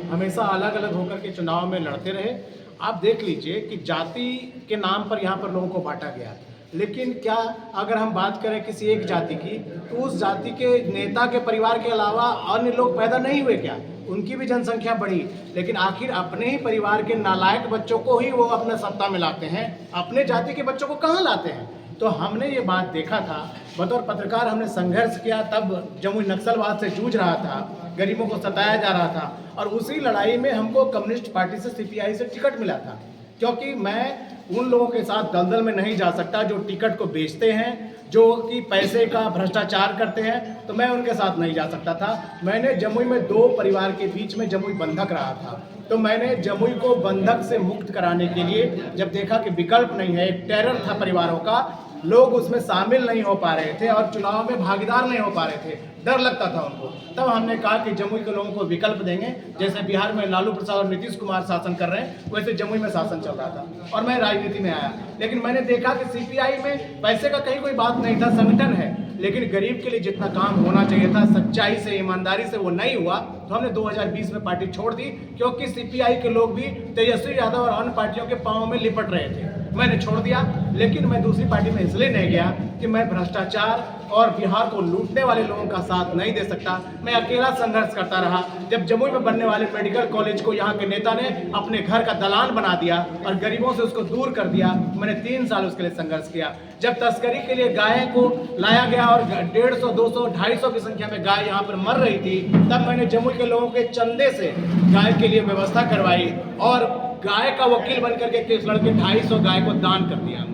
हमेशा अलग अलग होकर के चुनाव में लड़ते रहे। आप देख लीजिए कि जाति के नाम पर यहाँ पर लोगों को बांटा गया, लेकिन क्या अगर हम बात करें किसी एक जाति की, तो उस जाति के नेता के परिवार के अलावा अन्य लोग पैदा नहीं हुए क्या? उनकी भी जनसंख्या बढ़ी, लेकिन आखिर अपने ही परिवार के नालायक बच्चों को ही वो अपने सत्ता में लाते हैं, अपने जाति के बच्चों को कहाँ लाते हैं? तो हमने ये बात देखा था, बतौर पत्रकार हमने संघर्ष किया, तब जमुई नक्सलवाद से जूझ रहा था, गरीबों को सताया जा रहा था, और उसी लड़ाई में हमको कम्युनिस्ट पार्टी से सीपीआई से टिकट मिला था, क्योंकि मैं उन लोगों के साथ दलदल में नहीं जा सकता जो टिकट को बेचते हैं, जो कि पैसे का भ्रष्टाचार करते हैं, तो मैं उनके साथ नहीं जा सकता था। मैंने जमुई में दो परिवार के बीच में जमुई बंधक रहा था, तो मैंने जमुई को बंधक से मुक्त कराने के लिए जब देखा कि विकल्प नहीं है, एक टेरर था परिवारों का, लोग उसमें शामिल नहीं हो पा रहे थे और चुनाव में भागीदार नहीं हो पा रहे थे, डर लगता था उनको, तब हमने कहा कि जमुई के लोगों को विकल्प देंगे। जैसे बिहार में लालू प्रसाद और नीतीश कुमार शासन कर रहे हैं, वैसे जमुई में शासन चल रहा था और मैं राजनीति में आया। लेकिन मैंने देखा कि सीपीआई में पैसे का कहीं कोई बात नहीं था, संगठन है, लेकिन गरीब के लिए जितना काम होना चाहिए था सच्चाई से, ईमानदारी से, वो नहीं हुआ। तो हमने 2020 में पार्टी छोड़ दी, क्योंकि सीपीआई के लोग भी तेजस्वी यादव और अन्य पार्टियों के पांव में लिपट रहे थे। मैंने छोड़ दिया, लेकिन मैं दूसरी पार्टी में इसलिए नहीं गया कि मैं भ्रष्टाचार और बिहार को लूटने वाले लोगों का साथ नहीं दे सकता। मैं अकेला संघर्ष करता रहा। जब जमुई में बनने वाले मेडिकल कॉलेज को यहाँ के नेता ने अपने घर का दलान बना दिया और गरीबों से उसको दूर कर दिया, मैंने 3 साल उसके लिए संघर्ष किया। जब तस्करी के लिए गाय को लाया गया और 150, 200, 250 की संख्या में गाय यहाँ पर मर रही थी, तब मैंने जमुई के लोगों के चंदे से गाय के लिए व्यवस्था करवाई और गाय का वकील बनकर के केस लड़के 250 गाय को दान कर दिया।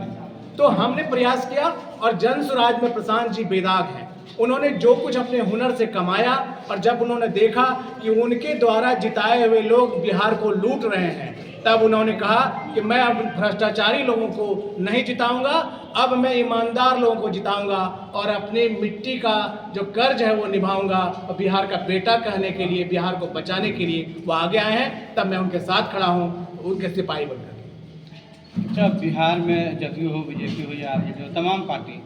तो हमने प्रयास किया और जन स्वराज में प्रशांत जी बेदाग हैं। उन्होंने जो कुछ अपने हुनर से कमाया, और जब उन्होंने देखा कि उनके द्वारा जिताए हुए लोग बिहार को लूट रहे हैं, तब उन्होंने कहा कि मैं अब भ्रष्टाचारी लोगों को नहीं जिताऊंगा, अब मैं ईमानदार लोगों को जिताऊंगा और अपनी मिट्टी का जो कर्ज है वो निभाऊंगा। और बिहार का बेटा कहने के लिए, बिहार को बचाने के लिए वो आगे आए हैं, तब मैं उनके साथ खड़ा हूँ, उनके सिपाही बनकर। अच्छा, बिहार में जदयू हो, बीजेपी हो या आरजेडी हो, तमाम पार्टी,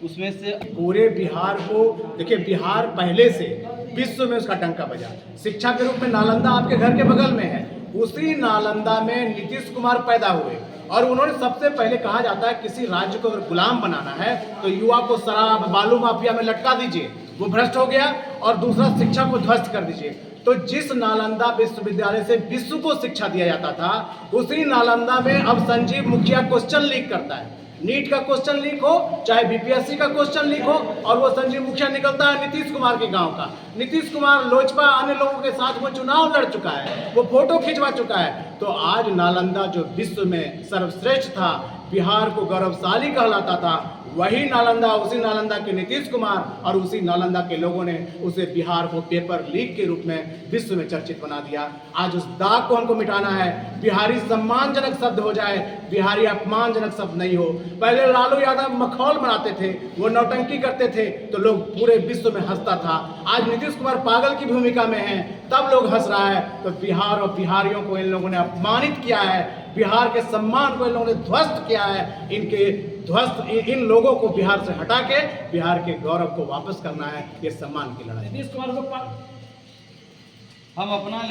उसमें से पूरे बिहार को देखिए, बिहार पहले से विश्व में उसका डंका बजा। शिक्षा के रूप में नालंदा आपके घर के बगल में है, उसी नालंदा में नीतीश कुमार पैदा हुए और उन्होंने सबसे पहले, कहा जाता है किसी राज्य को अगर गुलाम बनाना है तो युवा को शराब बालू माफिया में लटका दीजिए, वो भ्रष्ट हो गया, और दूसरा शिक्षा को ध्वस्त कर दीजिए। तो जिस नालंदा विश्वविद्यालय से विश्व को शिक्षा दिया जाता था, उसी नालंदा में अब संजीव मुखिया क्वेश्चन लीक करता है। नीट का क्वेश्चन लीक हो, चाहे बीपीएससी का क्वेश्चन लीक हो, और वो संजीव मुखिया निकलता है नीतीश कुमार के गांव का। नीतीश कुमार लोजपा अन्य लोगों के साथ वो चुनाव लड़ चुका है, वो फोटो खिंचवा चुका है। तो आज नालंदा जो विश्व में सर्वश्रेष्ठ था, बिहार को गौरवशाली कहलाता था, वही नालंदा, उसी नालंदा के नीतीश कुमार और उसी नालंदा के लोगों ने उसे बिहार को पेपर लीक के रूप में विश्व में चर्चित बना दिया। आज उस दाग को हमको मिटाना है। बिहारी सम्मानजनक शब्द हो जाए, बिहारी अपमानजनक शब्द नहीं हो। पहले लालू यादव मखौल बनाते थे, वो नौटंकी करते थे, तो लोग पूरे विश्व में हंसता था। आज नीतीश कुमार पागल की भूमिका में है, तब लोग हंस रहा है। तो बिहार और बिहारियों को इन लोगों ने अपमानित किया है, बिहार के सम्मान को इन लोगों ने ध्वस्त किया है। इन लोगों को बिहार से हटा के बिहार के गौरव को वापस करना है। ये सम्मान की लड़ाई। नीतीश कुमार को हम अपना